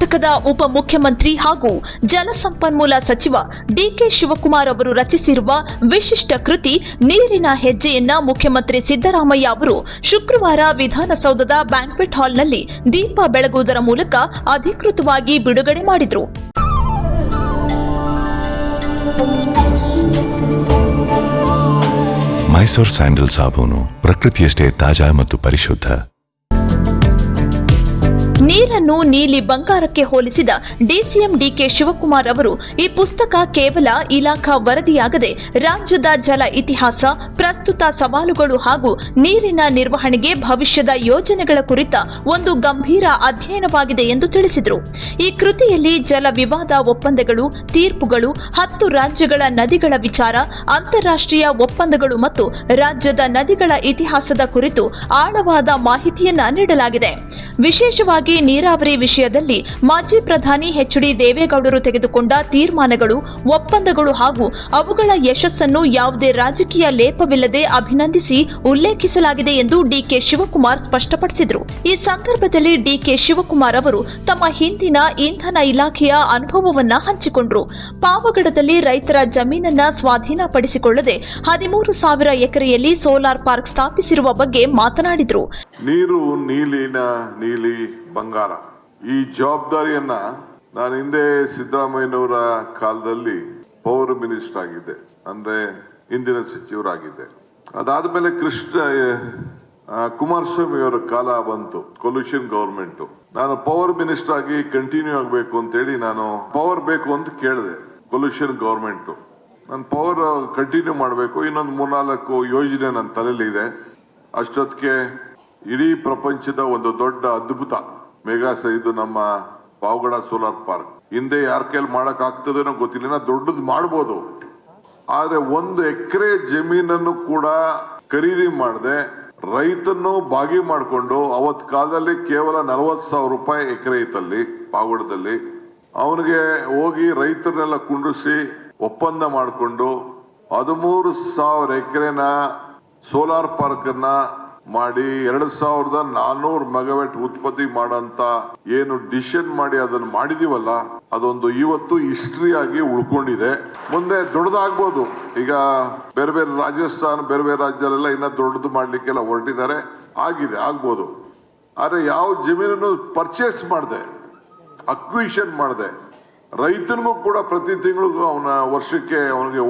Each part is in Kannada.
ಕರ್ನಾಟಕದ ಉಪಮುಖ್ಯಮಂತ್ರಿ ಹಾಗೂ ಜಲಸಂಪನ್ಮೂಲ ಸಚಿವ ಡಿಕೆ ಶಿವಕುಮಾರ್ ಅವರು ರಚಿಸಿರುವ ವಿಶಿಷ್ಟ ಕೃತಿ ನೀರಿನ ಹೆಜ್ಜೆಯನ್ನ ಮುಖ್ಯಮಂತ್ರಿ ಸಿದ್ದರಾಮಯ್ಯ ಅವರು ಶುಕ್ರವಾರ ವಿಧಾನಸೌಧದ ಬ್ಯಾಂಕ್ವೆಟ್ ಹಾಲ್ನಲ್ಲಿ ದೀಪ ಬೆಳಗುವುದರ ಮೂಲಕ ಅಧಿಕೃತವಾಗಿ ಬಿಡುಗಡೆ ಮಾಡಿದರು. ಮೈಸೂರ್ ಸ್ಯಾಂಡಲ್ ಸಾಬೂನು ಪ್ರಕೃತಿಯಷ್ಟೇ ತಾಜಾ ಮತ್ತು ಪರಿಶುದ್ಧ. ನೀರನ್ನು ನೀಲಿ ಬಂಗಾರಕ್ಕೆ ಹೋಲಿಸಿದ ಡಿಸಿಎಂ ಡಿಕೆ ಶಿವಕುಮಾರ್ ಅವರು ಈ ಪುಸ್ತಕ ಕೇವಲ ಇಲಾಖಾ ವರದಿಯಾಗದೆ ರಾಜ್ಯದ ಜಲ ಇತಿಹಾಸ, ಪ್ರಸ್ತುತ ಸವಾಲುಗಳು ಹಾಗೂ ನೀರಿನ ನಿರ್ವಹಣೆಗೆ ಭವಿಷ್ಯದ ಯೋಜನೆಗಳ ಕುರಿತ ಒಂದು ಗಂಭೀರ ಅಧ್ಯಯನವಾಗಿದೆ ಎಂದು ತಿಳಿಸಿದರು. ಈ ಕೃತಿಯಲ್ಲಿ ಜಲ ವಿವಾದ ಒಪ್ಪಂದಗಳು, ತೀರ್ಪುಗಳು, 10 ರಾಜ್ಯಗಳ ನದಿಗಳ ವಿಚಾರ, ಅಂತಾರಾಷ್ಟ್ರೀಯ ಒಪ್ಪಂದಗಳು ಮತ್ತು ರಾಜ್ಯದ ನದಿಗಳ ಇತಿಹಾಸದ ಕುರಿತು ಆಳವಾದ ಮಾಹಿತಿಯನ್ನ ನೀಡಲಾಗಿದೆ. ವಿಶೇಷವಾಗಿ ನೀರಾವರಿ ವಿಷಯದಲ್ಲಿ ಮಾಜಿ ಪ್ರಧಾನಿ ಎಚ್.ಡಿ. ದೇವೇಗೌಡರು ತೆಗೆದುಕೊಂಡ ತೀರ್ಮಾನಗಳು, ಒಪ್ಪಂದಗಳು ಹಾಗೂ ಅವುಗಳ ಯಶಸ್ಸನ್ನು ಯಾವುದೇ ರಾಜಕೀಯ ಲೇಪವಿಲ್ಲದೆ ಅಭಿನಂದಿಸಿ ಉಲ್ಲೇಖಿಸಲಾಗಿದೆ ಎಂದು ಡಿಕೆ ಶಿವಕುಮಾರ್ ಸ್ಪಷ್ಟಪಡಿಸಿದರು. ಈ ಸಂದರ್ಭದಲ್ಲಿ ಡಿಕೆ ಶಿವಕುಮಾರ್ ಅವರು ತಮ್ಮ ಹಿಂದಿನ ಇಂಧನ ಇಲಾಖೆಯ ಅನುಭವವನ್ನ ಹಂಚಿಕೊಂಡರು. ಪಾವಗಡದಲ್ಲಿ ರೈತರ ಜಮೀನನ್ನ ಸ್ವಾಧೀನಪಡಿಸಿಕೊಳ್ಳದೆ 13,000 ಎಕರೆಯಲ್ಲಿ ಸೋಲಾರ್ ಪಾರ್ಕ್ ಸ್ಥಾಪಿಸಿರುವ ಬಗ್ಗೆ ಮಾತನಾಡಿದರು. ನೀರು ನೀಲಿ ಬಂಗಾರ, ಈ ಜವಾಬ್ದಾರಿಯನ್ನ ನಾನು ಹಿಂದೆ ಸಿದ್ದರಾಮಯ್ಯನವರ ಕಾಲದಲ್ಲಿ ಮಿನಿಸ್ಟರ್ ಆಗಿದ್ದೆ, ಅಂದ್ರೆ ಇಂದಿನ ಸಚಿವರಾಗಿದ್ದೆ. ಅದಾದ್ಮೇಲೆ ಕುಮಾರಸ್ವಾಮಿ ಅವರ ಕಾಲ ಬಂತು, ಕೊಲ್ಯೂಷನ್ ಗವರ್ಮೆಂಟ್. ನಾನು ಮಿನಿಸ್ಟರ್ ಆಗಿ ಕಂಟಿನ್ಯೂ ಆಗಬೇಕು ಅಂತೇಳಿ ನಾನು ಬೇಕು ಅಂತ ಕೇಳಿದೆ. ಕೊಲ್ಯೂಷನ್ ಗವರ್ಮೆಂಟ್ ನಾನು ಕಂಟಿನ್ಯೂ ಮಾಡಬೇಕು, ಇನ್ನೊಂದು 3-4 ಯೋಜನೆ ನನ್ನ ತಲೆಯಲ್ಲಿ ಇದೆ. ಅಷ್ಟೊತ್ತಿಗೆ ಇಡೀ ಪ್ರಪಂಚದ ಒಂದು ದೊಡ್ಡ ಅದ್ಭುತ ಇದು ನಮ್ಮ ಪಾವಗಡ ಸೋಲಾರ್ ಪಾರ್ಕ್. ಹಿಂದೆ ಯಾರ ಕೈಲಿ ಮಾಡಕ್ ಆಗ್ತದೇನೋ ಗೊತ್ತಿಲ್ಲ, ದೊಡ್ಡದು ಮಾಡ್ಬೋದು. ಆದ್ರೆ 1 ಎಕರೆ ಜಮೀನನ್ನು ಕೂಡ ಖರೀದಿ ಮಾಡದೆ ರೈತನ್ನು ಬಾಗಿ ಮಾಡಿಕೊಂಡು, ಅವತ್ ಕಾಲದಲ್ಲಿ ಕೇವಲ 40,000 ರೂಪಾಯಿ ಎಕರೆ ಇತ್ತಲ್ಲಿ ಪಾವಗಡದಲ್ಲಿ, ಅವನಿಗೆ ಹೋಗಿ ರೈತರನ್ನೆಲ್ಲ ಕುಂಡ್ರಿಸಿ ಒಪ್ಪಂದ ಮಾಡಿಕೊಂಡು 13,000 ಎಕರೆನ ಸೋಲಾರ್ ಪಾರ್ಕ್ ಅನ್ನ ಮಾಡಿ 2,400 ಮೆಗಾವ್ಯಾಟ್ ಉತ್ಪತ್ತಿ ಮಾಡಂತ ಏನು ಡಿಸಿಷನ್ ಮಾಡಿ ಅದನ್ನು ಮಾಡಿದೀವಲ್ಲ, ಅದೊಂದು ಇವತ್ತು ಹಿಸ್ಟ್ರಿ ಆಗಿ ಉಳ್ಕೊಂಡಿದೆ. ಮುಂದೆ ದೊಡ್ಡದಾಗ್ಬೋದು. ಈಗ ಬೇರೆ ರಾಜಸ್ಥಾನ, ಬೇರೆ ರಾಜ್ಯದಲ್ಲೆಲ್ಲ ಇನ್ನ ದೊಡ್ಡದು ಮಾಡ್ಲಿಕ್ಕೆಲ್ಲ ಹೊರಟಿದ್ದಾರೆ, ಆಗ್ಬೋದು. ಆದ್ರೆ ಯಾವ ಜಮೀನನ್ನು ಪರ್ಚೇಸ್ ಮಾಡದೆ, ಅಕ್ವಿಷನ್ ಮಾಡದೆ, ರೈತನಿಗೂ ಕೂಡ ಪ್ರತಿ ತಿಂಗಳಿಗೂ ಅವನ ವರ್ಷಕ್ಕೆ ಅವನಿಗೆ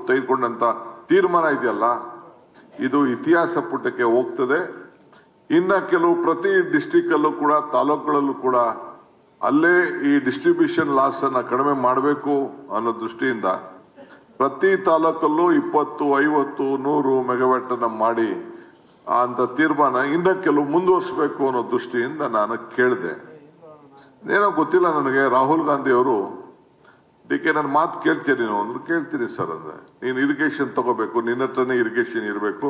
ತೆಗೆದುಕೊಂಡಂತ ತೀರ್ಮಾನ ಇದೆಯಲ್ಲ, ಇದು ಇತಿಹಾಸ ಪುಟಕ್ಕೆ ಹೋಗ್ತದೆ. ಇನ್ನ ಕೆಲವು ಪ್ರತಿ ಡಿಸ್ಟ್ರಿಕ್ಟ್ ಅಲ್ಲೂ ಕೂಡ, ತಾಲೂಕುಗಳಲ್ಲೂ ಕೂಡ ಅಲ್ಲೇ ಈ ಡಿಸ್ಟ್ರಿಬ್ಯೂಷನ್ ಲಾಸ್ ಅನ್ನ ಕಡಿಮೆ ಮಾಡಬೇಕು ಅನ್ನೋ ದೃಷ್ಟಿಯಿಂದ ಪ್ರತಿ ತಾಲೂಕಲ್ಲೂ 20, 50, 100 ಮೆಗಾವ್ಯಾಟ್ ಅನ್ನ ಮಾಡಿ ಅಂತ ತೀರ್ಮಾನ ಇನ್ನ ಕೆಲವು ಮುಂದುವರಿಸಬೇಕು ಅನ್ನೋ ದೃಷ್ಟಿಯಿಂದ ನಾನು ಕೇಳಿದೆ. ಏನೋ ಗೊತ್ತಿಲ್ಲ ನನಗೆ, ರಾಹುಲ್ ಗಾಂಧಿ ಅವರು ಡಿಕೆ ನನ್ನ ಮಾತು ಕೇಳ್ತೀನಿ ಅಂದ್ರೆ ಕೇಳ್ತೀನಿ ಸರ್ ಅಂದ್ರೆ, ನೀನು ಇರಿಗೇಷನ್ ತಗೋಬೇಕು, ನಿನ್ನ ಹತ್ರನೇ ಇರಿಗೇಷನ್ ಇರಬೇಕು,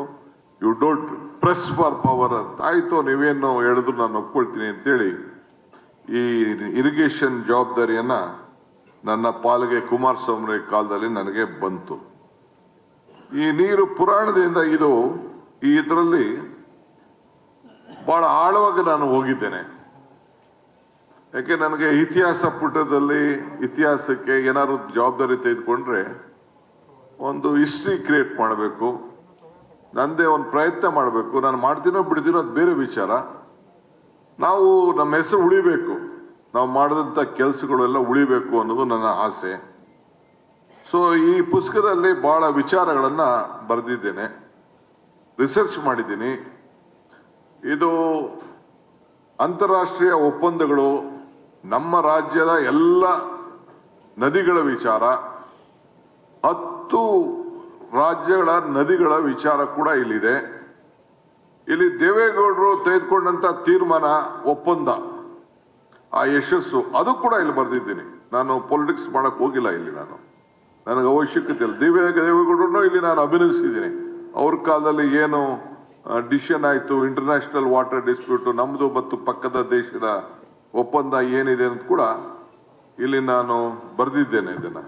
you don't press for power ಅಂತ. ಆಯ್ತು, ನೀವೇನು ಹೇಳಿದ್ರು ನಾನು ಒಪ್ಕೊಳ್ತೀನಿ ಅಂತೇಳಿ ಈ ಇರಿಗೇಷನ್ ಜವಾಬ್ದಾರಿಯನ್ನ ನನ್ನ ಪಾಲಿಗೆ ಕುಮಾರಸ್ವಾಮಿ ಕಾಲದಲ್ಲಿ ನನಗೆ ಬಂತು. ಈ ನೀರು ಪುರಾಣದಿಂದ ಇದರಲ್ಲಿ ಬಹಳ ಆಳವಾಗಿ ನಾನು ಹೋಗಿದ್ದೇನೆ. ಯಾಕೆ ನನಗೆ ಇತಿಹಾಸ ಪುಟದಲ್ಲಿ ಇತಿಹಾಸಕ್ಕೆ ಏನಾದ್ರು ಜವಾಬ್ದಾರಿ ತೆಗೆದುಕೊಂಡ್ರೆ ಒಂದು ಹಿಸ್ಟ್ರಿ ಕ್ರಿಯೇಟ್ ಮಾಡಬೇಕು, ನಂದೇ ಒಂದು ಪ್ರಯತ್ನ ಮಾಡಬೇಕು. ನಾನು ಮಾಡ್ತೀನೋ ಬಿಡ್ತೀನೋ ಅದು ಬೇರೆ ವಿಚಾರ. ನಾವು ನಮ್ಮ ಹೆಸರು ಉಳಿಬೇಕು, ನಾವು ಮಾಡಿದಂಥ ಕೆಲಸಗಳೆಲ್ಲ ಉಳಿಬೇಕು ಅನ್ನೋದು ನನ್ನ ಆಸೆ. ಸೊ ಈ ಪುಸ್ತಕದಲ್ಲಿ ಬಹಳ ವಿಚಾರಗಳನ್ನ ಬರೆದಿದ್ದೇನೆ, ರಿಸರ್ಚ್ ಮಾಡಿದ್ದೀನಿ. ಇದು ಅಂತಾರಾಷ್ಟ್ರೀಯ ಒಪ್ಪಂದಗಳು, ನಮ್ಮ ರಾಜ್ಯದ ಎಲ್ಲ ನದಿಗಳ ವಿಚಾರ, 10 ರಾಜ್ಯಗಳ ನದಿಗಳ ವಿಚಾರ ಕೂಡ ಇಲ್ಲಿದೆ. ಇಲ್ಲಿ ದೇವೇಗೌಡರು ತೆಗೆದುಕೊಂಡಂತ ತೀರ್ಮಾನ, ಒಪ್ಪಂದ, ಆ ಯಶಸ್ಸು, ಅದು ಕೂಡ ಇಲ್ಲಿ ಬರೆದಿದ್ದೀನಿ. ನಾನು ಪೊಲಿಟಿಕ್ಸ್ ಮಾಡಕ್ ಹೋಗಿಲ್ಲ ಇಲ್ಲಿ, ನನಗೆ ಅವಶ್ಯಕತೆ ಇಲ್ಲ. ದೇವೇಗೌಡರನ್ನು ಇಲ್ಲಿ ನಾನು ಅಭಿನಂದಿಸಿದ್ದೀನಿ. ಅವ್ರ ಕಾಲದಲ್ಲಿ ಏನು ಡಿಸಿಷನ್ ಆಯ್ತು, ಇಂಟರ್ನ್ಯಾಷನಲ್ ವಾಟರ್ ಡಿಸ್ಪ್ಯೂಟ್, ನಮ್ದು ಮತ್ತು ಪಕ್ಕದ ದೇಶದ ಒಪ್ಪಂದ ಏನಿದೆ ಅಂತ ಕೂಡ ಇಲ್ಲಿ ನಾನು ಬರೆದಿದ್ದೇನೆ. ಇದನ್ನ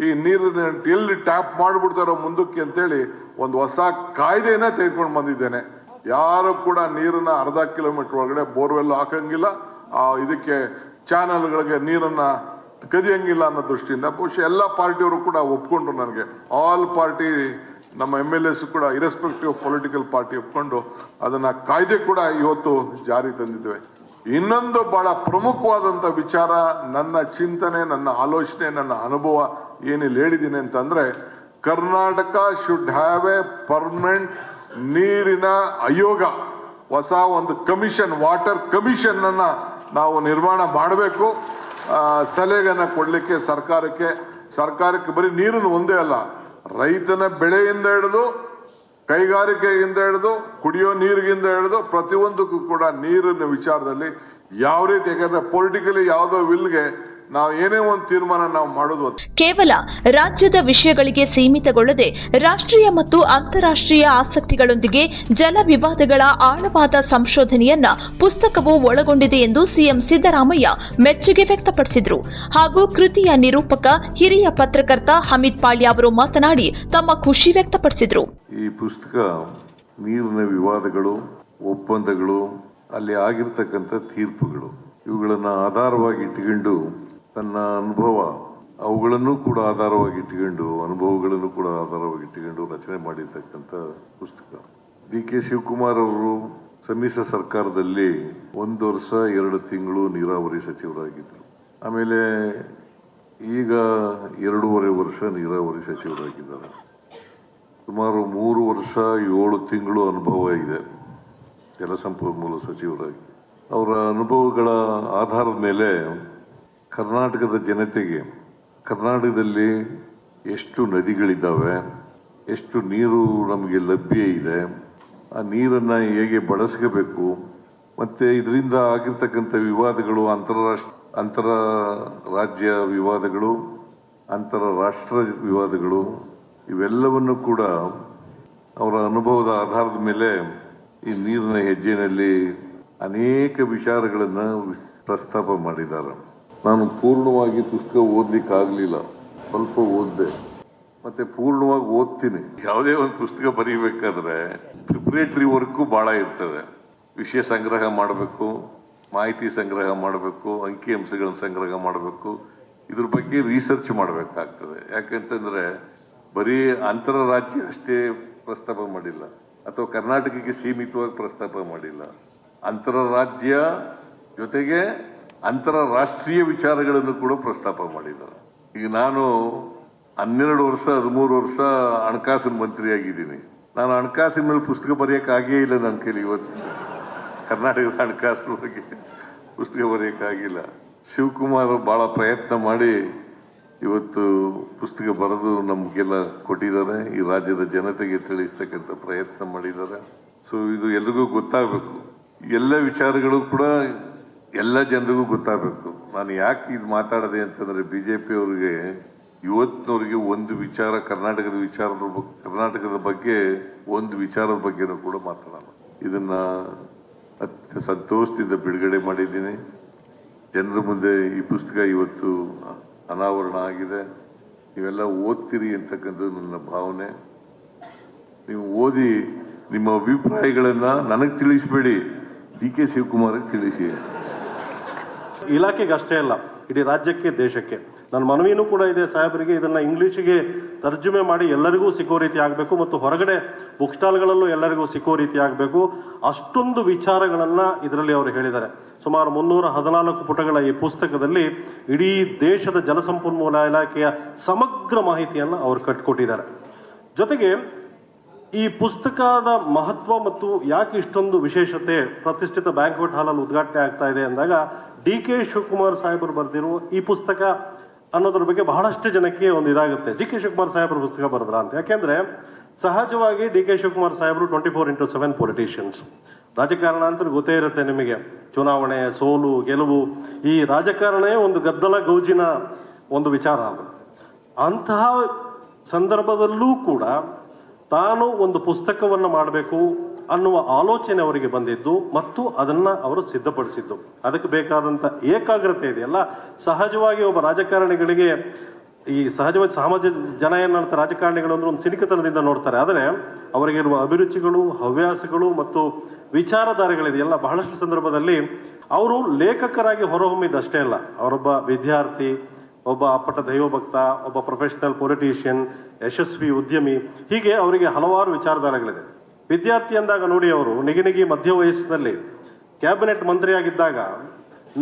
ಈ ನೀರನ್ನ ಎಲ್ಲಿ ಟ್ಯಾಪ್ ಮಾಡ್ಬಿಡ್ತಾರೋ ಮುಂದಕ್ಕೆ ಅಂತೇಳಿ ಒಂದು ಹೊಸ ಕಾಯ್ದೆನ ತೆಗೆದುಕೊಂಡು ಬಂದಿದ್ದೇನೆ. ಯಾರು ಕೂಡ ನೀರನ್ನ ಅರ್ಧ ಕಿಲೋಮೀಟರ್ ಒಳಗಡೆ ಬೋರ್ವೆಲ್ ಹಾಕಂಗಿಲ್ಲ, ಇದಕ್ಕೆ ಚಾನಲ್ಗಳಿಗೆ ನೀರನ್ನ ಕದಿಯಂಗಿಲ್ಲ ಅನ್ನೋ ದೃಷ್ಟಿಯಿಂದ ಬಹುಶಃ ಎಲ್ಲ ಪಾರ್ಟಿಯವರು ಕೂಡ ಒಪ್ಕೊಂಡ್ರು. ನನಗೆ ಆಲ್ ಪಾರ್ಟಿ ನಮ್ಮ MLAs ಕೂಡ ಇರೆಸ್ಪೆಕ್ಟಿವ್ ಆಫ್ ಪೊಲಿಟಿಕಲ್ ಪಾರ್ಟಿ ಒಪ್ಕೊಂಡು ಅದನ್ನ ಕಾಯ್ದೆ ಕೂಡ ಇವತ್ತು ಜಾರಿ ತಂದಿದ್ದೇವೆ. ಇನ್ನೊಂದು ಬಹಳ ಪ್ರಮುಖವಾದಂತ ವಿಚಾರ, ನನ್ನ ಚಿಂತನೆ, ನನ್ನ ಆಲೋಚನೆ, ನನ್ನ ಅನುಭವ ಏನಿಲ್ಲಿ ಹೇಳಿದ್ದೀನಿ ಅಂತಂದ್ರೆ, Karnataka should have A permanent ನೀರಿನ ಆಯೋಗ, ಹೊಸ ಒಂದು ಕಮಿಷನ್, ವಾಟರ್ ಕಮಿಷನ್ ಅನ್ನ ನಾವು ನಿರ್ಮಾಣ ಮಾಡಬೇಕು. ಸಲಹೆಗಳನ್ನ ಕೊಡ್ಲಿಕ್ಕೆ ಸರ್ಕಾರಕ್ಕೆ ಬರೀ ನೀರನ್ನು ಒಂದೇ ಅಲ್ಲ, ರೈತನ ಬೆಳೆಯಿಂದ ಹಿಡಿದು ಕೈಗಾರಿಕೆಯಿಂದ ಹಿಡಿದು ಕುಡಿಯೋ ನೀರಿಗಿಂದ ಹಿಡಿದು ಪ್ರತಿಯೊಂದಕ್ಕೂ ಕೂಡ ನೀರಿನ ವಿಚಾರದಲ್ಲಿ ಯಾವ ರೀತಿ, ಯಾಕಂದ್ರೆ ಪೊಲಿಟಿಕಲಿ ಯಾವುದೋ ವಿಲ್ಗೆ ನಾವು ಏನೇ ಒಂದು ತೀರ್ಮಾನ ನಾವು ಮಾಡೋದು ಕೇವಲ ರಾಜ್ಯದ ವಿಷಯಗಳಿಗೆ ಸೀಮಿತಗೊಳ್ಳದೆ ರಾಷ್ಟ್ರೀಯ ಮತ್ತು ಅಂತಾರಾಷ್ಟ್ರೀಯ ಆಸಕ್ತಿಗಳೊಂದಿಗೆ ಜಲ ವಿವಾದಗಳ ಆಳವಾದ ಸಂಶೋಧನೆಯನ್ನ ಪುಸ್ತಕವು ಒಳಗೊಂಡಿದೆ ಎಂದು ಸಿಎಂ ಸಿದ್ದರಾಮಯ್ಯ ಮೆಚ್ಚುಗೆ ವ್ಯಕ್ತಪಡಿಸಿದರು. ಹಾಗೂ ಕೃತಿಯ ನಿರೂಪಕ ಹಿರಿಯ ಪತ್ರಕರ್ತ ಹಮೀದ್ ಪಾಳ್ಯ ಅವರು ಮಾತನಾಡಿ ತಮ್ಮ ಖುಷಿ ವ್ಯಕ್ತಪಡಿಸಿದರು. ಈ ಪುಸ್ತಕ ನೀರಿನ ವಿವಾದಗಳು, ಒಪ್ಪಂದಗಳು, ಅಲ್ಲಿ ಆಗಿರ್ತಕ್ಕಂಥ ತೀರ್ಪುಗಳು, ಇವುಗಳನ್ನು ಆಧಾರವಾಗಿ ಇಟ್ಟುಕೊಂಡು ತನ್ನ ಅನುಭವ, ಅವುಗಳನ್ನು ಕೂಡ ಆಧಾರವಾಗಿ ಇಟ್ಟುಕೊಂಡು, ಅನುಭವಗಳನ್ನು ಕೂಡ ಆಧಾರವಾಗಿ ಇಟ್ಟುಕೊಂಡು ರಚನೆ ಮಾಡಿರ್ತಕ್ಕಂಥ ಪುಸ್ತಕ. DK ಶಿವಕುಮಾರ್ ಅವರು ಸಮ್ಮಿಶ್ರ ಸರ್ಕಾರದಲ್ಲಿ 1 ವರ್ಷ 2 ತಿಂಗಳು ನೀರಾವರಿ ಸಚಿವರಾಗಿದ್ದರು. ಆಮೇಲೆ ಈಗ 2.5 ವರ್ಷ ನೀರಾವರಿ ಸಚಿವರಾಗಿದ್ದಾರೆ. ಸುಮಾರು 3 ವರ್ಷ 7 ತಿಂಗಳು ಅನುಭವ ಇದೆ ಜಲಸಂಪನ್ಮೂಲ ಸಚಿವರಾಗಿ. ಅವರ ಅನುಭವಗಳ ಆಧಾರದ ಮೇಲೆ ಕರ್ನಾಟಕದ ಜನತೆಗೆ ಕರ್ನಾಟಕದಲ್ಲಿ ಎಷ್ಟು ನದಿಗಳಿದ್ದಾವೆ, ಎಷ್ಟು ನೀರು ನಮಗೆ ಲಭ್ಯ ಇದೆ, ಆ ನೀರನ್ನು ಹೇಗೆ ಬಳಸ್ಕೋಬೇಕು, ಮತ್ತು ಇದರಿಂದ ಆಗಿರ್ತಕ್ಕಂಥ ವಿವಾದಗಳು, ಅಂತರ ರಾಜ್ಯ ವಿವಾದಗಳು, ಅಂತಾರಾಷ್ಟ್ರ ವಿವಾದಗಳು, ಇವೆಲ್ಲವನ್ನು ಕೂಡ ಅವರ ಅನುಭವದ ಆಧಾರದ ಮೇಲೆ ಈ ನೀರಿನ ಹೆಜ್ಜೆನಲ್ಲಿ ಅನೇಕ ವಿಚಾರಗಳನ್ನು ಪ್ರಸ್ತಾಪ ಮಾಡಿದ್ದಾರೆ. ನಾನು ಪೂರ್ಣವಾಗಿ ಪುಸ್ತಕ ಓದ್ಲಿಕ್ಕೆ ಆಗಲಿಲ್ಲ, ಸ್ವಲ್ಪ ಓದಿದೆ, ಮತ್ತೆ ಪೂರ್ಣವಾಗಿ ಓದ್ತೀನಿ. ಯಾವುದೇ ಒಂದು ಪುಸ್ತಕ ಬರೀಬೇಕಾದ್ರೆ ಪ್ರಿಪರೇಟರಿ ವರ್ಕು ಬಹಳ ಇರ್ತದೆ. ವಿಷಯ ಸಂಗ್ರಹ ಮಾಡಬೇಕು, ಮಾಹಿತಿ ಸಂಗ್ರಹ ಮಾಡಬೇಕು, ಅಂಕಿಅಂಶಗಳನ್ನ ಸಂಗ್ರಹ ಮಾಡಬೇಕು, ಇದ್ರ ಬಗ್ಗೆ ರಿಸರ್ಚ್ ಮಾಡಬೇಕಾಗ್ತದೆ. ಯಾಕಂತಂದ್ರೆ ಬರೀ ಅಂತರರಾಜ್ಯ ಅಷ್ಟೇ ಪ್ರಸ್ತಾಪ ಮಾಡಿಲ್ಲ, ಅಥವಾ ಕರ್ನಾಟಕಕ್ಕೆ ಸೀಮಿತವಾಗಿ ಪ್ರಸ್ತಾಪ ಮಾಡಿಲ್ಲ. ಅಂತರರಾಜ್ಯ ಜೊತೆಗೆ ಅಂತಾರಾಷ್ಟ್ರೀಯ ವಿಚಾರಗಳನ್ನು ಕೂಡ ಪ್ರಸ್ತಾಪ ಮಾಡಿದ್ದಾರೆ. ಈಗ ನಾನು 12 ವರ್ಷ 13 ವರ್ಷ ಹಣಕಾಸಿನ ಮಂತ್ರಿಯಾಗಿದ್ದೀನಿ. ನಾನು ಹಣಕಾಸಿನ ಮೇಲೆ ಪುಸ್ತಕ ಬರೆಯೋಕ್ಕಾಗೇ ಇಲ್ಲ ನನ್ನ ಕೈಲಿ. ಇವತ್ತು ಕರ್ನಾಟಕದ ಹಣಕಾಸಿನ ಬಗ್ಗೆ ಪುಸ್ತಕ ಬರೆಯೋಕ್ಕಾಗಿಲ್ಲ. ಶಿವಕುಮಾರ್ ಬಹಳ ಪ್ರಯತ್ನ ಮಾಡಿ ಇವತ್ತು ಪುಸ್ತಕ ಬರೆದು ನಮಗೆಲ್ಲ ಕೊಟ್ಟಿದ್ದಾರೆ. ಈ ರಾಜ್ಯದ ಜನತೆಗೆ ತಿಳಿಸ್ತಕ್ಕಂಥ ಪ್ರಯತ್ನ ಮಾಡಿದ್ದಾರೆ. ಸೊ ಇದು ಎಲ್ರಿಗೂ ಗೊತ್ತಾಗಬೇಕು, ಎಲ್ಲ ವಿಚಾರಗಳು ಕೂಡ ಎಲ್ಲ ಜನರಿಗೂ ಗೊತ್ತಾಗಬೇಕು. ನಾನು ಯಾಕೆ ಇದು ಮಾತಾಡದೆ ಅಂತಂದ್ರೆ, BJP ಅವರಿಗೆ ಇವತ್ತಿನವರಿಗೆ ಒಂದು ವಿಚಾರ, ಕರ್ನಾಟಕದ ಬಗ್ಗೆ ಒಂದು ವಿಚಾರದ ಬಗ್ಗೆನೂ ಕೂಡ ಮಾತಾಡಲ್ಲ. ಇದನ್ನ ಅತ್ಯಂತ ಸಂತೋಷದಿಂದ ಬಿಡುಗಡೆ ಮಾಡಿದ್ದೀನಿ. ಜನರ ಮುಂದೆ ಈ ಪುಸ್ತಕ ಇವತ್ತು ಅನಾವರಣ ಆಗಿದೆ. ನೀವೆಲ್ಲ ಓದ್ತೀರಿ ಅಂತಕ್ಕಂಥದ್ದು ನನ್ನ ಭಾವನೆ. ನೀವು ಓದಿ ನಿಮ್ಮ ಅಭಿಪ್ರಾಯಗಳನ್ನ ನನಗೆ ತಿಳಿಸಬೇಡಿ, DK ಶಿವಕುಮಾರ್ಗೆ ತಿಳಿಸಿ. ಇಲಾಖೆಗೆ ಅಷ್ಟೇ ಅಲ್ಲ, ಇಡೀ ರಾಜ್ಯಕ್ಕೆ, ದೇಶಕ್ಕೆ ನನ್ನ ಮನವಿನೂ ಕೂಡ ಇದೆ ಸಾಹೇಬರಿಗೆ, ಇದನ್ನ ಇಂಗ್ಲಿಷಿಗೆ ತರ್ಜುಮೆ ಮಾಡಿ ಎಲ್ಲರಿಗೂ ಸಿಕ್ಕೋ ರೀತಿ ಆಗಬೇಕು, ಮತ್ತು ಹೊರಗಡೆ ಬುಕ್ ಸ್ಟಾಲ್ಗಳಲ್ಲೂ ಎಲ್ಲರಿಗೂ ಸಿಕ್ಕೋ ರೀತಿ ಆಗಬೇಕು. ಅಷ್ಟೊಂದು ವಿಚಾರಗಳನ್ನ ಇದರಲ್ಲಿ ಅವರು ಹೇಳಿದ್ದಾರೆ. ಸುಮಾರು 314 ಪುಟಗಳ ಈ ಪುಸ್ತಕದಲ್ಲಿ ಇಡೀ ದೇಶದ ಜಲಸಂಪನ್ಮೂಲ ಇಲಾಖೆಯ ಸಮಗ್ರ ಮಾಹಿತಿಯನ್ನು ಅವರು ಕಟ್ಟಿಕೊಟ್ಟಿದ್ದಾರೆ. ಜೊತೆಗೆ ಈ ಪುಸ್ತಕದ ಮಹತ್ವ ಮತ್ತು ಯಾಕೆ ಇಷ್ಟೊಂದು ವಿಶೇಷತೆ, ಪ್ರತಿಷ್ಠಿತ ಬ್ಯಾಂಕ್ವೆಟ್ ಹಾಲಲ್ಲಿ ಉದ್ಘಾಟನೆ ಆಗ್ತಾ ಇದೆ ಅಂದಾಗ DK ಶಿವಕುಮಾರ್ ಸಾಹೇಬರು ಬರೆದಿರುವ ಈ ಪುಸ್ತಕ ಅನ್ನೋದ್ರ ಬಗ್ಗೆ ಬಹಳಷ್ಟು ಜನಕ್ಕೆ ಒಂದು ಇದಾಗುತ್ತೆ, DK ಶಿವಕುಮಾರ್ ಸಾಹೇಬರು ಪುಸ್ತಕ ಬರೆದ್ರ ಅಂತ. ಯಾಕೆಂದ್ರೆ ಸಹಜವಾಗಿ DK ಶಿವಕುಮಾರ್ ಸಾಹೇಬರು 24/7 ಪೊಲಿಟಿಷಿಯನ್ಸ್. ರಾಜಕಾರಣ ಅಂತ ಗೊತ್ತೇ ಇರುತ್ತೆ ನಿಮಗೆ, ಚುನಾವಣೆ, ಸೋಲು, ಗೆಲುವು, ಈ ರಾಜಕಾರಣವೇ ಒಂದು ಗದ್ದಲ ಗೌಜಿನ ಒಂದು ವಿಚಾರ. ಅದು ಅಂತಹ ಸಂದರ್ಭದಲ್ಲೂ ಕೂಡ ತಾನು ಒಂದು ಪುಸ್ತಕವನ್ನು ಮಾಡಬೇಕು ಅನ್ನುವ ಆಲೋಚನೆ ಅವರಿಗೆ ಬಂದಿದ್ದು ಮತ್ತು ಅದನ್ನ ಅವರು ಸಿದ್ಧಪಡಿಸಿದ್ದು. ಅದಕ್ಕೆ ಬೇಕಾದಂಥ ಏಕಾಗ್ರತೆ ಇದೆಯಲ್ಲ, ಸಹಜವಾಗಿ ಒಬ್ಬ ರಾಜಕಾರಣಿಗಳಿಗೆ ಈ ಸಹಜವಾಗಿ ಜನ ಏನ್ ಮಾಡ್ತಾರೆ, ರಾಜಕಾರಣಿಗಳು ಅಂದ್ರೆ ಒಂದು ಸಿನಿಕತನದಿಂದ ನೋಡ್ತಾರೆ. ಆದರೆ ಅವರಿಗಿರುವ ಅಭಿರುಚಿಗಳು, ಹವ್ಯಾಸಗಳು ಮತ್ತು ವಿಚಾರಧಾರೆಗಳಿದೆಯಲ್ಲ, ಬಹಳಷ್ಟು ಸಂದರ್ಭದಲ್ಲಿ ಅವರು ಲೇಖಕರಾಗಿ ಹೊರಹೊಮ್ಮಿದ್ದಷ್ಟೇ ಅಲ್ಲ, ಅವರೊಬ್ಬ ವಿದ್ಯಾರ್ಥಿ, ಒಬ್ಬ ಅಪ್ಪಟ ದೈವಭಕ್ತ, ಒಬ್ಬ ಪ್ರೊಫೆಷನಲ್ ಪೊಲಿಟಿಷಿಯನ್, ಯಶಸ್ವಿ ಉದ್ಯಮಿ, ಹೀಗೆ ಅವರಿಗೆ ಹಲವಾರು ವಿಚಾರಧಾರೆಗಳಿದೆ. ವಿದ್ಯಾರ್ಥಿ ಅಂದಾಗ ನೋಡಿ, ಅವರು ನಿಗಿನಿಗಿ ಮಧ್ಯ ವಯಸ್ಸಿನಲ್ಲಿ ಕ್ಯಾಬಿನೆಟ್ ಮಂತ್ರಿಯಾಗಿದ್ದಾಗ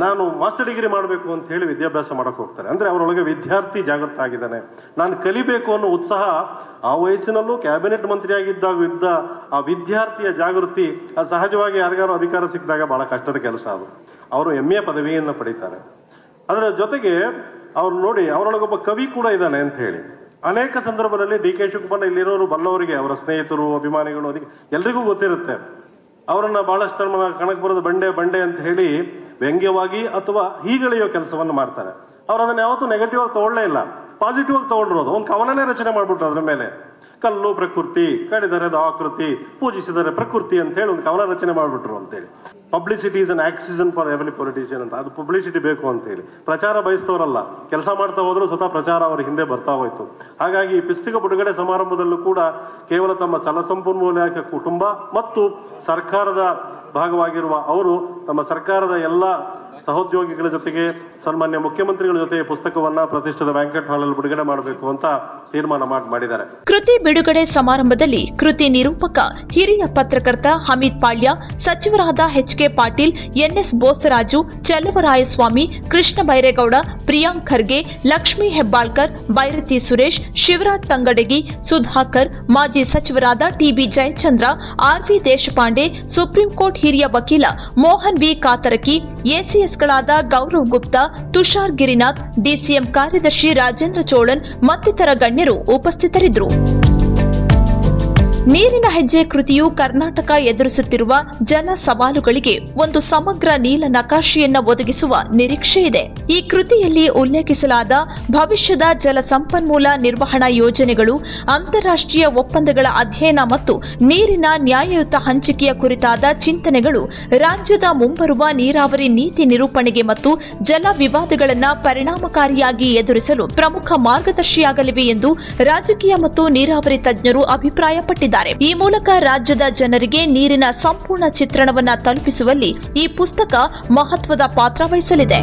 ನಾನು ಮಾಸ್ಟರ್ ಡಿಗ್ರಿ ಮಾಡಬೇಕು ಅಂತ ಹೇಳಿ ವಿದ್ಯಾಭ್ಯಾಸ ಮಾಡಕ್ಕೆ ಹೋಗ್ತಾರೆ. ಅಂದರೆ ಅವರೊಳಗೆ ವಿದ್ಯಾರ್ಥಿ ಜಾಗೃತ ಆಗಿದ್ದಾನೆ, ನಾನು ಕಲಿಬೇಕು ಅನ್ನೋ ಉತ್ಸಾಹ ಆ ವಯಸ್ಸಿನಲ್ಲೂ ಕ್ಯಾಬಿನೆಟ್ ಮಂತ್ರಿಯಾಗಿದ್ದಾಗ ಇದ್ದ ಆ ವಿದ್ಯಾರ್ಥಿಯ ಜಾಗೃತಿ, ಅದು ಸಹಜವಾಗಿ ಯಾರಿಗಾರು ಅಧಿಕಾರ ಸಿಕ್ಕಿದಾಗ ಬಹಳ ಕಷ್ಟದ ಕೆಲಸ ಅದು. ಅವರು MA ಪದವಿಯನ್ನು ಪಡೀತಾರೆ. ಅದರ ಜೊತೆಗೆ ಅವ್ರು ನೋಡಿ, ಅವರೊಳಗೊಬ್ಬ ಕವಿ ಕೂಡ ಇದ್ದಾನೆ ಅಂತ ಹೇಳಿ ಅನೇಕ ಸಂದರ್ಭದಲ್ಲಿ DK ಶಿವಕುಮಾರ್ ಇಲ್ಲಿರೋರು ಬಲ್ಲವರಿಗೆ, ಅವರ ಸ್ನೇಹಿತರು, ಅಭಿಮಾನಿಗಳು, ಅದಕ್ಕೆ ಎಲ್ರಿಗೂ ಗೊತ್ತಿರುತ್ತೆ. ಅವರನ್ನ ಬಹಳಷ್ಟು ಕಣಕ್ಕೆ ಬರೋದು ಬಂಡೆ ಬಂಡೆ ಅಂತ ಹೇಳಿ ವ್ಯಂಗ್ಯವಾಗಿ ಅಥವಾ ಹೀಗಳೆಯೋ ಕೆಲಸವನ್ನು ಮಾಡ್ತಾರೆ. ಅವ್ರು ಅದನ್ನ ಯಾವತ್ತೂ ನೆಗೆಟಿವ್ ಆಗಿ ತಗೊಳ್ಳೇ ಇಲ್ಲ, ಪಾಸಿಟಿವ್ ಆಗಿ ತಗೊಂಡಿರೋದು. ಒಂದು ಕವನನೇ ರಚನೆ ಮಾಡ್ಬಿಟ್ರು ಅದ್ರ ಮೇಲೆ. ಕಲ್ಲು ಪ್ರಕೃತಿ, ಕಡಿದರೆ ಆಕೃತಿ, ಪೂಜಿಸಿದರೆ ಪ್ರಕೃತಿ ಅಂತ ಹೇಳಿ ಒಂದು ಕವನ ರಚನೆ ಮಾಡ್ಬಿಟ್ರು ಅಂತೇಳಿ. Publicity is an oxygen for every politician ಅಂತ. ಅದು ಪಬ್ಲಿಸಿಟಿ ಬೇಕು ಅಂತ ಹೇಳಿ ಪ್ರಚಾರ ಬಯಸ್ತವರಲ್ಲ, ಕೆಲಸ ಮಾಡ್ತಾ ಹೋದ್ರು ಸ್ವತಃ ಪ್ರಚಾರ ಅವ್ರ ಹಿಂದೆ ಬರ್ತಾ ಹೋಯ್ತು. ಹಾಗಾಗಿ ಈ ಪುಸ್ತಕ ಬಿಡುಗಡೆ ಸಮಾರಂಭದಲ್ಲೂ ಕೂಡ ಕೇವಲ ತಮ್ಮ ಜಲಸಂಪನ್ಮೂಲ ಇಲಾಖೆ ಕುಟುಂಬ ಮತ್ತು ಸರ್ಕಾರದ ಭಾಗವಾಗಿರುವ ಅವರು ತಮ್ಮ ಸರ್ಕಾರದ ಎಲ್ಲ ಸಹೋದ್ಯೋಗಿಗಳ ಜೊತೆಗೆ ಸನ್ಮಾನ್ಯ ಮುಖ್ಯಮಂತ್ರಿಗಳ ಜೊತೆ ಪುಸ್ತಕವನ್ನ ಪ್ರತಿಷ್ಠಿತ ಬ್ಯಾಂಕೆಟ್ ಹಾಲ್ ಅಲ್ಲಿ ಬಿಡುಗಡೆ ಮಾಡಬೇಕು ಅಂತ ತೀರ್ಮಾನ ಮಾಡಿದ್ದಾರೆ. ಕೃತಿ ಬಿಡುಗಡೆ ಸಮಾರಂಭದಲ್ಲಿ ಕೃತಿ ನಿರೂಪಕ ಹಿರಿಯ ಪತ್ರಕರ್ತ ಹಮೀದ್ ಪಾಳ್ಯ, ಸಚಿವರಾದ HK ಪಾಟೀಲ್, NS ಬೋಸರಾಜು, ಚೆಲುವರಾಯಸ್ವಾಮಿ, ಕೃಷ್ಣ ಬೈರೇಗೌಡ, ಪ್ರಿಯಾಂಕ್ ಖರ್ಗೆ, ಲಕ್ಷ್ಮೀ ಹೆಬ್ಬಾಳ್ಕರ್, ಬೈರತಿ ಸುರೇಶ್, ಶಿವರಾಜ್ ತಂಗಡಗಿ, ಸುಧಾಕರ್, ಮಾಜಿ ಸಚಿವರಾದ TB Jayachandra, RV Deshpande, supreme court ಹಿರಿಯ ವಕೀಲ ಮೋಹನ್ B ಕಾತರಕಿ, ACSಗಳಾದ ಗೌರವ್ ಗುಪ್ತಾ, ತುಷಾರ್ ಗಿರಿನಾಥ್, DCM ಕಾರ್ಯದರ್ಶಿ ರಾಜೇಂದ್ರ ಚೋಳನ್ ಮತ್ತಿತರ ಗಣ್ಯರು ಉಪಸ್ಥಿತರಿದ್ದರು. ನೀರಿನ ಹೆಜ್ಜೆ ಕೃತಿಯು ಕರ್ನಾಟಕ ಎದುರಿಸುತ್ತಿರುವ ಜಲ ಸವಾಲುಗಳಿಗೆ ಒಂದು ಸಮಗ್ರ ನೀಲ ನಕಾಶೆಯನ್ನು ಒದಗಿಸುವ ನಿರೀಕ್ಷೆ ಇದೆ. ಈ ಕೃತಿಯಲ್ಲಿ ಉಲ್ಲೇಖಿಸಲಾದ ಭವಿಷ್ಯದ ಜಲ ಸಂಪನ್ಮೂಲ ನಿರ್ವಹಣಾ ಯೋಜನೆಗಳು, ಅಂತಾರಾಷ್ಟ್ರೀಯ ಒಪ್ಪಂದಗಳ ಅಧ್ಯಯನ ಮತ್ತು ನೀರಿನ ನ್ಯಾಯಯುತ ಹಂಚಿಕೆಯ ಕುರಿತಾದ ಚಿಂತನೆಗಳು ರಾಜ್ಯದ ಮುಂಬರುವ ನೀರಾವರಿ ನೀತಿ ನಿರೂಪಣೆಗೆ ಮತ್ತು ಜಲ ವಿವಾದಗಳನ್ನು ಪರಿಣಾಮಕಾರಿಯಾಗಿ ಎದುರಿಸಲು ಪ್ರಮುಖ ಮಾರ್ಗದರ್ಶಿಯಾಗಲಿವೆ ಎಂದು ರಾಜಕೀಯ ಮತ್ತು ನೀರಾವರಿ ತಜ್ಞರು ಅಭಿಪ್ರಾಯಪಟ್ಟಿದ್ದಾರೆ. ಈ ಮೂಲಕ ರಾಜ್ಯದ ಜನರಿಗೆ ನೀರಿನ ಸಂಪೂರ್ಣ ಚಿತ್ರಣವನ್ನು ತಲುಪಿಸುವಲ್ಲಿ ಈ ಪುಸ್ತಕ ಮಹತ್ವದ ಪಾತ್ರ ವಹಿಸಲಿದೆ.